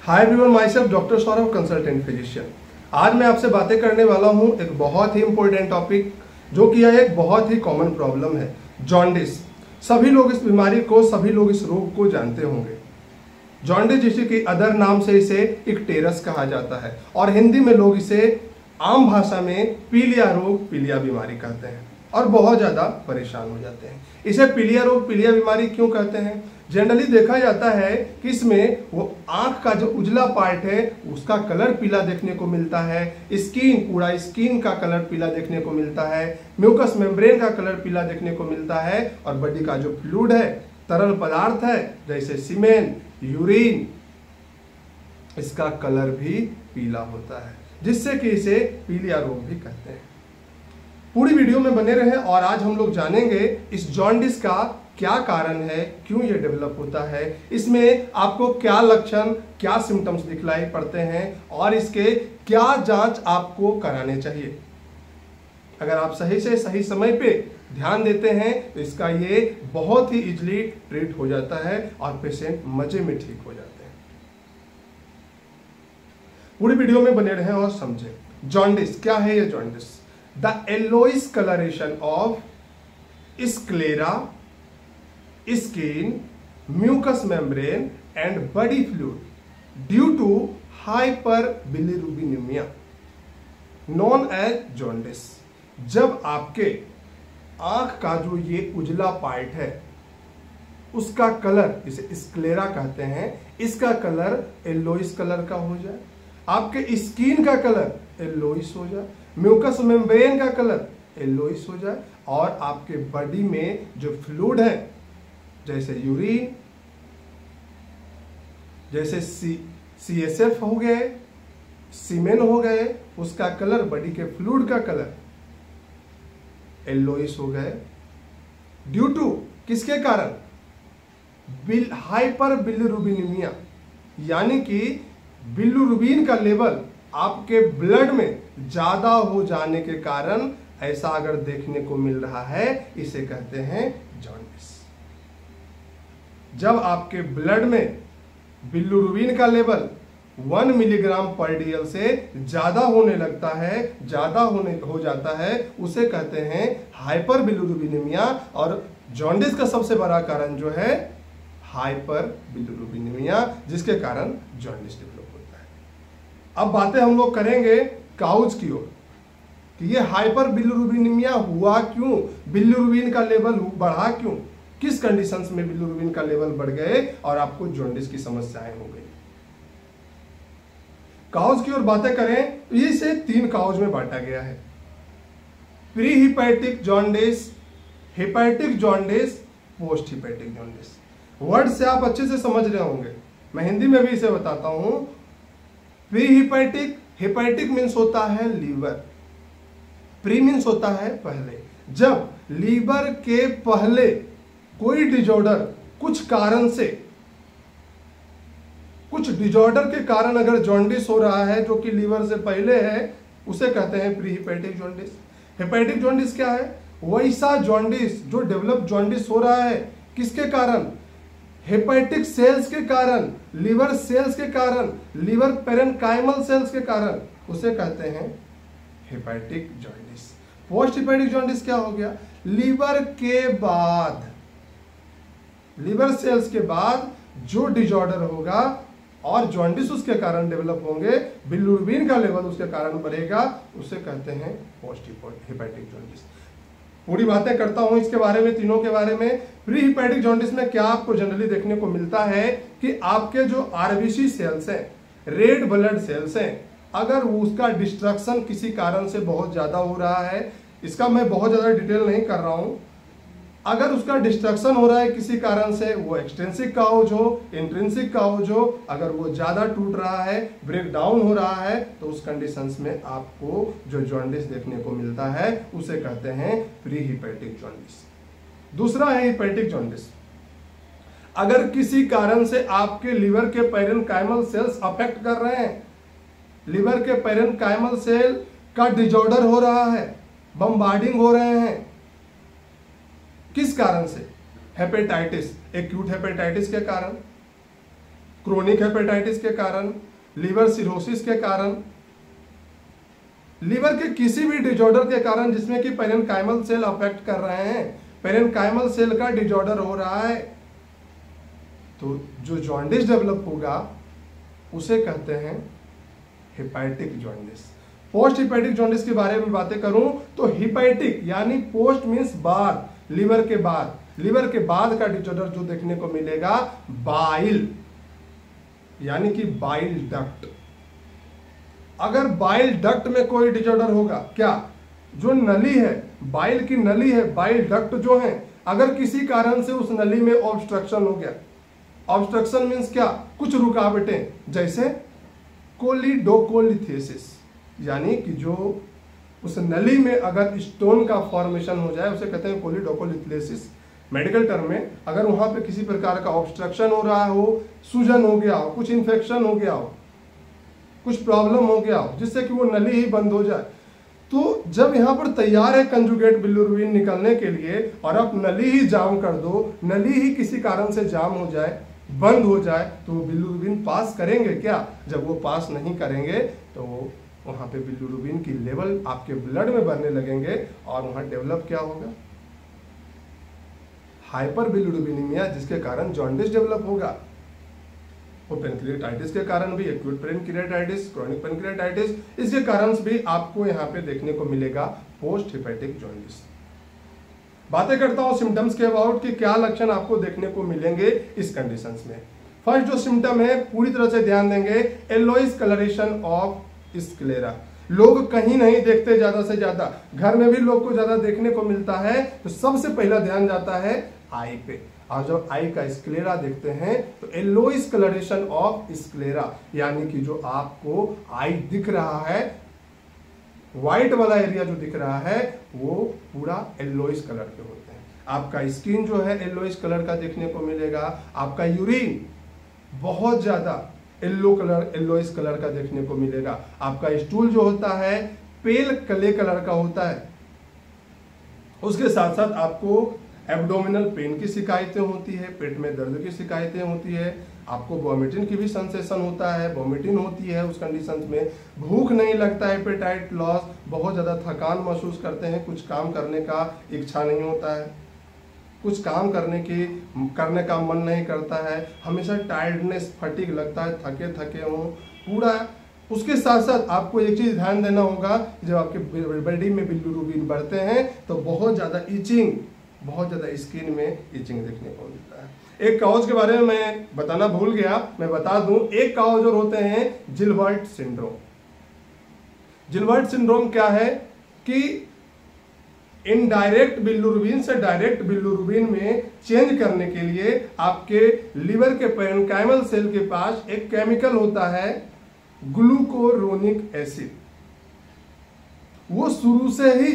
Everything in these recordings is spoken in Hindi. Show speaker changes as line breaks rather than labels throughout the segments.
Hi everyone, my self doctor Saurabh, consultant physician. आज मैं आपसे बातें करने वाला हूं एक बहुत ही इंपॉर्टेंट टॉपिक, जो कि यह एक बहुत ही कॉमन प्रॉब्लम है, जॉन्डिस। सभी लोग इस बीमारी को, सभी लोग इस रोग को जानते होंगे। जॉन्डिस, जिसे कि अदर नाम से इसे इक्टेरस कहा जाता है और हिंदी में लोग इसे आम भाषा में पीलिया रोग, पीलिया बीमारी कहते हैं और बहुत ज्यादा परेशान हो जाते हैं। इसे पीलिया रोग, पीलिया बीमारी क्यों कहते हैं? जनरली देखा जाता है कि इसमें वो आंख का जो उजला पार्ट है उसका कलर पीला देखने को मिलता है, पूरा स्किन का कलर पीला देखने को मिलता है, म्यूकस मेम्ब्रेन का कलर पीला देखने को मिलता है और बॉडी का जो फ्लूइड है, तरल पदार्थ है जैसे सीमेन, यूरिन, इसका कलर भी पीला होता है, जिससे कि इसे पीलिया रोग भी कहते हैं। पूरी वीडियो में बने रहें और आज हम लोग जानेंगे इस जॉन्डिस का क्या कारण है, क्यों ये डेवलप होता है, इसमें आपको क्या लक्षण, क्या सिम्टम्स दिखलाई पड़ते हैं और इसके क्या जांच आपको कराने चाहिए। अगर आप सही से सही समय पे ध्यान देते हैं तो इसका ये बहुत ही इजीली ट्रीट हो जाता है और पेशेंट मजे में ठीक हो जाते हैं। पूरी वीडियो में बने रहें और समझें जॉन्डिस क्या है। ये jaundice the yellowish colouration of sclera, skin, mucous membrane and body fluid due to hyperbilirubinemia known as jaundice। जब आपके आंख का जो ये उजला पार्ट है उसका कलर, इसे स्क्लेरा कहते हैं, इसका कलर येलोइश कलर का हो जाए, आपके स्किन का कलर येलोइश हो जाए, म्यूकस मेम्ब्रेन का कलर येलोइश हो जाए और आपके बॉडी में जो फ्लूइड है जैसे यूरिन, जैसे CSF हो गए, सीमेन हो गए, उसका कलर, बॉडी के फ्लूइड का कलर येलोइश हो गए। ड्यू टू किसके कारण? हाइपर बिलिरुबिनेमिया, यानी कि बिलिरुबिन का लेवल आपके ब्लड में ज्यादा हो जाने के कारण ऐसा अगर देखने को मिल रहा है, इसे कहते हैं जॉन्डिस। जब आपके ब्लड में बिलिरुबिन का लेवल 1 मिलीग्राम पर DL से ज्यादा होने लगता है, हो जाता है, उसे कहते हैं हाइपर बिलिरुबिनेमिया। और जॉन्डिस का सबसे बड़ा कारण जो है हाइपर बिलिरुबिनेमिया, जिसके कारण जॉन्डिस डेवलप होता है। अब बातें हम लोग करेंगे काउज की ओर कि ये हाइपर बिलिरुबिनेमिया हुआ क्यों, बिलिरुबिन का लेवल बढ़ा क्यों, किस कंडीशंस में बिलिरुबिन का लेवल बढ़ गए और आपको जॉन्डिस की समस्याएं हो गई। काउज की ओर बातें करें तो इसे 3 काउज में बांटा गया है, pre hepatic jaundice, hepatic jaundice, post hepatic jaundice. Word से आप अच्छे से समझ रहे होंगे, मैं हिंदी में भी इसे बताता हूं। प्री हिपैटिक, हिपैटिक मीन्स होता है लीवर, प्री मीन्स होता है पहले। जब लीवर के पहले कोई डिजॉर्डर, कुछ कारण से, कुछ डिजॉर्डर के कारण अगर जॉन्डिस हो रहा है जो कि लीवर से पहले है, उसे कहते हैं pre hepatic jaundice. Hepatic jaundice क्या है? वैसा जॉन्डिस जो डेवलप जॉन्डिस हो रहा है किसके कारण? हेपेटिक सेल्स के कारण, लिवर सेल्स के कारण, लिवर पेरेन्काइमल सेल्स के कारण, उसे कहते हैं hepatic jaundice. Post hepatic jaundice क्या हो गया? लीवर के बाद, लिवर सेल्स के बाद जो डिजॉर्डर होगा और जॉन्डिस उसके कारण डेवलप होंगे, बिलिरुबिन का लेवल उसके कारण बढ़ेगा, उसे कहते हैं पोस्ट हिपैटिक जॉन्डिस। पूरी बातें करता हूं इसके बारे में, तीनों के बारे में। प्री हिपैटिक जॉन्डिस में क्या आपको जनरली देखने को मिलता है कि आपके जो RBC सेल्स हैं, रेड ब्लड सेल्स हैं, अगर उसका डिस्ट्रक्शन किसी कारण से बहुत ज्यादा हो रहा है, इसका मैं बहुत ज्यादा डिटेल नहीं कर रहा हूं, अगर उसका डिस्ट्रक्शन हो रहा है किसी कारण से, वो एक्सटेंसिक काउज हो, इंट्रिंसिक काउज हो, अगर वो ज्यादा टूट रहा है, ब्रेक डाउन हो रहा है, तो उस कंडीशंस में आपको जो जॉन्डिस देखने को मिलता है उसे कहते हैं प्री हिपैटिक जॉन्डिस। दूसरा है हिपैटिक जॉन्डिस। अगर किसी कारण से आपके लिवर के पेरेन्काइमल सेल्स अफेक्ट कर रहे हैं, लिवर के पेरेन्काइमल सेल का डिजॉर्डर हो रहा है, बम्बार्डिंग हो रहे हैं, किस कारण से? हेपेटाइटिस, एक्यूट हेपेटाइटिस के कारण, क्रोनिक हेपेटाइटिस के कारण, लीवर सिरोसिस के कारण, लीवर के किसी भी डिजॉर्डर के कारण जिसमें कि पेरेन्काइमल सेल अफेक्ट कर रहे हैं, पेरेन्काइमल सेल का डिजॉर्डर हो रहा है, तो जो जॉन्डिस डेवलप होगा उसे कहते हैं hepatic jaundice. Post hepatic jaundice के बारे में बातें करूं तो हिपैटिक यानी पोस्ट मींस बाद, लीवर के बाद, लीवर के बाद का डिजॉर्डर जो देखने को मिलेगा बाइल यानी कि बाइल डक्ट। अगर बाइल डक्ट में कोई डिजॉर्डर होगा, क्या जो नली है, बाइल की नली है, बाइल डक्ट जो है, अगर किसी कारण से उस नली में ऑब्स्ट्रक्शन हो गया, ऑब्स्ट्रक्शन मींस क्या, कुछ रुकावटें, जैसे कोलिडोकोलिथेसिस यानी कि जो उस नली में अगर स्टोन का फॉर्मेशन हो जाए उसे कहते हैं कोलिडोकोलिथेसिस मेडिकल टर्म में। अगर वहां पे किसी प्रकार का ऑब्स्ट्रक्शन हो रहा हो, सूजन हो गया हो, कुछ इन्फेक्शन हो गया हो, कुछ प्रॉब्लम हो गया हो जिससे कि वो नली ही बंद हो जाए, तो जब यहाँ पर तैयार है कंजुगेट बिलिरुबिन निकलने के लिए और आप नली ही जाम कर दो, नली ही किसी कारण से जाम हो जाए, बंद हो जाए, तो वो बिलिरुबिन पास करेंगे क्या? जब वो पास नहीं करेंगे तो वहां पे बिलिरुबिन की लेवल आपके ब्लड में बढ़ने लगेंगे और वहां डेवलप क्या होगा? हाइपर बिलिरुबिनीमिया, जिसके कारण जॉन्डिस डेवलप होगा। वो पेनक्रिएटाइटिस के कारण भी, एक्यूट पेनक्रिएटाइटिस, क्रोनिक पेनक्रिएटाइटिस, इसके कारण भी आपको यहाँ पे देखने को मिलेगा पोस्ट हिपैटिक जॉन्डिस। बातें करता हूं सिम्टम्स के अबाउट कि क्या लक्षण आपको देखने को मिलेंगे इस कंडीशंस में। फर्स्ट जो सिम्टम है, पूरी तरह से ध्यान देंगे, येलोइश कलरेशन ऑफ स्क्लेरा। लोग कहीं नहीं देखते, ज्यादा से ज्यादा घर में भी लोग को ज्यादा देखने को मिलता है, तो सबसे पहला ध्यान जाता है आई पे, और जब आई का स्क्लेरा देखते हैं तो येलोइश कलरेशन ऑफ स्क्लेरा यानी कि जो आपको आई दिख रहा है, व्हाइट वाला एरिया जो दिख रहा है वो पूरा येलोइश कलर के होते हैं। आपका स्किन जो है येलोइश कलर का देखने को मिलेगा, आपका यूरिन बहुत ज्यादा येलो कलर, येलोइश कलर का देखने को मिलेगा, आपका स्टूल जो होता है पेल क्ले कलर का होता है। उसके साथ साथ आपको एब्डोमिनल पेन की शिकायतें होती है, पेट में दर्द की शिकायतें होती है, आपको वॉमिटिंग की भी सेंसेशन होता है, वॉमिटिंग होती है उस कंडीशन में, भूख नहीं लगता है, एपेटाइट लॉस, बहुत ज्यादा थकान महसूस करते हैं, कुछ काम करने का इच्छा नहीं होता है, कुछ काम करने का मन नहीं करता है, हमेशा टायर्डनेस, फटीग लगता है, थके थके हो पूरा। उसके साथ साथ आपको एक चीज ध्यान देना होगा, जब आपके बॉडी में बिलिरुबिन बढ़ते हैं तो बहुत ज्यादा इचिंग, बहुत ज्यादा स्किन में इचिंग देखने को मिलता है। एक काउज के बारे में मैं बताना भूल गया, मैं बता दूं, एक काउज और होते हैं जिलबर्ट सिंड्रोम। जिलबर्ट सिंड्रोम क्या है कि इनडायरेक्ट बिलिरुबिन से डायरेक्ट बिलिरुबिन में चेंज करने के लिए आपके लीवर के पेरेन्काइमल सेल के पास एक केमिकल होता है ग्लूकोरोनिक एसिड। वो शुरू से ही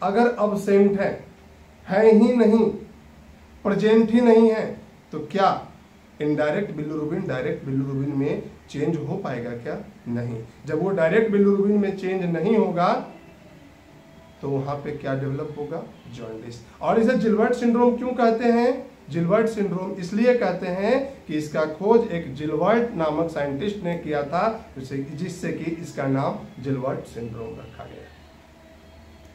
अगर अब्सेंट है ही नहीं, प्रेजेंट ही नहीं है, तो क्या इनडायरेक्ट बिलिरुबिन डायरेक्ट बिलिरुबिन में चेंज हो पाएगा क्या? नहीं। जब वो डायरेक्ट बिलिरुबिन में चेंज नहीं होगा तो वहां पे क्या डेवलप होगा? जॉन्डिस। और इसे जिलबर्ट सिंड्रोम क्यों कहते हैं? जिलबर्ट सिंड्रोम इसलिए कहते हैं कि इसका खोज एक जिलबर्ट नामक साइंटिस्ट ने किया था, जिससे कि इसका नाम जिलबर्ट सिंड्रोम रखा गया।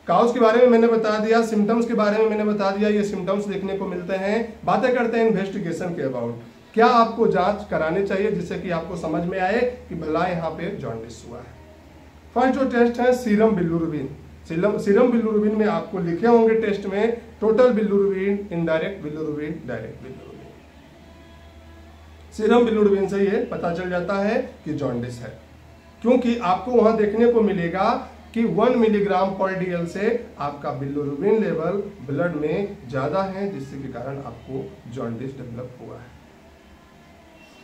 काउज के बारे में मैंने बता दिया, सिम्टम्स के बारे में मैंने बता दिया, ये सिम्टम्स देखने को मिलते हैं। बातें करते हैं इन्वेस्टिगेशन के अबाउट, क्या आपको जांच करानी चाहिए जिससे कि आपको समझ में आए कि भला यहाँ पे जॉन्डिस हुआ है। फर्स्ट जो टेस्ट है सीरम बिलिरुबिन। सीरम बिलिरुबिन में आपको लिखे होंगे टेस्ट में total bilirubin, indirect bilirubin, direct bilirubin. Serum bilirubin से ये पता चल जाता है कि जॉन्डिस है, क्योंकि आपको वहां देखने को मिलेगा कि 1 मिलीग्राम पर डीएल से आपका बिलिरुबिन लेवल ब्लड में ज्यादा है, जिससे के कारण आपको जॉन्डिस डेवलप हुआ है।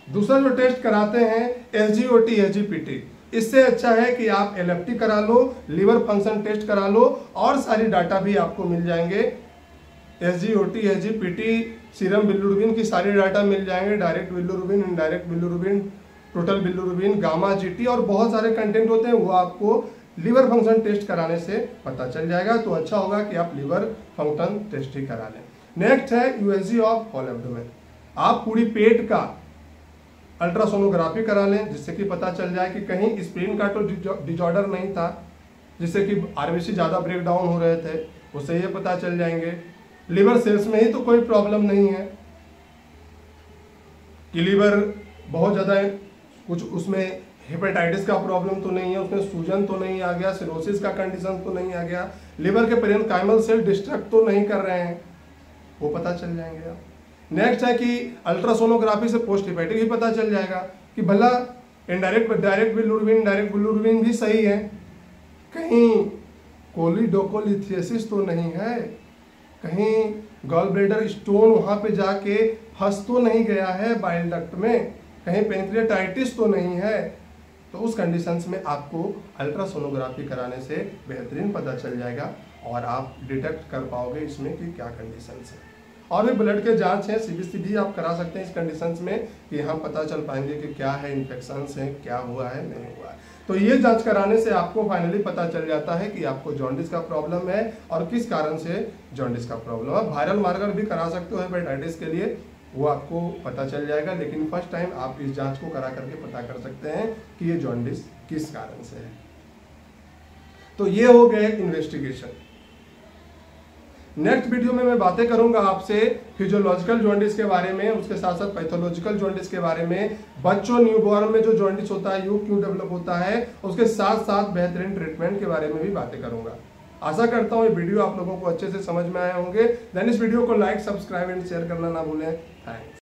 दूसरा जो टेस्ट कराते हैं एसजीओटी, एसजीपीटी। इससे अच्छा है कि आप एलएफटी करा लो, लीवर फंक्शन टेस्ट करा लो, और सारी डाटा भी आपको मिल जाएंगे। एसजीओटी, एसजीपीटी, सीरम बिलिरुबिन की सारी डाटा मिल जाएंगे, direct bilirubin, indirect bilirubin, total bilirubin, gamma GT और बहुत सारे कंटेंट होते हैं, वो आपको लीवर फंक्शन टेस्ट कराने से पता चल जाएगा। तो अच्छा होगा कि आप लीवर फंक्शन टेस्ट ही करा लें। नेक्स्ट है यूएसजी ऑफ होल एब्डोमेन। आप पूरी पेट का अल्ट्रासोनोग्राफी करा लें, जिससे कि पता चल जाए कि कहीं स्प्लीन का तो डिजॉर्डर नहीं था, जिससे कि आरबीसी ज़्यादा ब्रेक डाउन हो रहे थे, उससे ये पता चल जाएंगे। लिवर सेल्स में ही तो कोई प्रॉब्लम नहीं है कि लिवर बहुत ज़्यादा कुछ उसमें हेपेटाइटिस का प्रॉब्लम तो नहीं है, उसमें सूजन तो नहीं आ गया, सिरोसिस का कंडीशन तो नहीं आ गया, लिवर के पेरेन्काइमल सेल डिस्ट्रक्ट तो नहीं कर रहे हैं, वो पता चल जाएंगे आप। नेक्स्ट है कि अल्ट्रासोनोग्राफी से पोस्ट हेपेटिक ही पता चल जाएगा कि भला डायरेक्ट बिलिरुबिन भी सही है, कहीं कोलिडोकोलिथियासिस तो नहीं है, कहीं गॉल ब्लैडर स्टोन वहां पे जाके फंस तो नहीं गया है बाइल डक्ट में, कहीं पेंक्रियाटाइटिस तो नहीं है। तो उस कंडीशंस में आपको अल्ट्रासोनोग्राफी कराने से बेहतरीन पता चल जाएगा और आप डिटेक्ट कर पाओगे इसमें कि क्या कंडीशंस है। और भी ब्लड के जांच है, सीबीसी भी आप करा सकते हैं इस कंडीशंस में कि यहाँ पता चल पाएंगे कि क्या है, इन्फेक्शंस है, क्या हुआ है, नहीं हुआ है। तो ये जांच कराने से आपको फाइनली पता चल जाता है कि आपको जॉन्डिस का प्रॉब्लम है और किस कारण से जॉन्डिस का प्रॉब्लम है। वायरल मार्कर भी करा सकते हो हेपेटाइटिस के लिए, वो आपको पता चल जाएगा, लेकिन फर्स्ट टाइम आप इस जांच को करा करके पता कर सकते हैं कि ये जॉन्डिस किस कारण से है। तो ये हो गया इन्वेस्टिगेशन। नेक्स्ट वीडियो में मैं बातें करूंगा आपसे फिजियोलॉजिकल जॉन्डिस के बारे में, उसके साथ साथ पैथोलॉजिकल जॉन्डिस के बारे में, बच्चों न्यूबॉर्न में जो जॉन्डिस होता है, क्यों डेवलप होता है, उसके साथ साथ बेहतरीन ट्रीटमेंट के बारे में भी बातें करूंगा। आशा करता हूं ये वीडियो आप लोगों को अच्छे से समझ में आए होंगे। देन इस वीडियो को लाइक, सब्सक्राइब एंड शेयर करना ना भूलें। थैंक्स।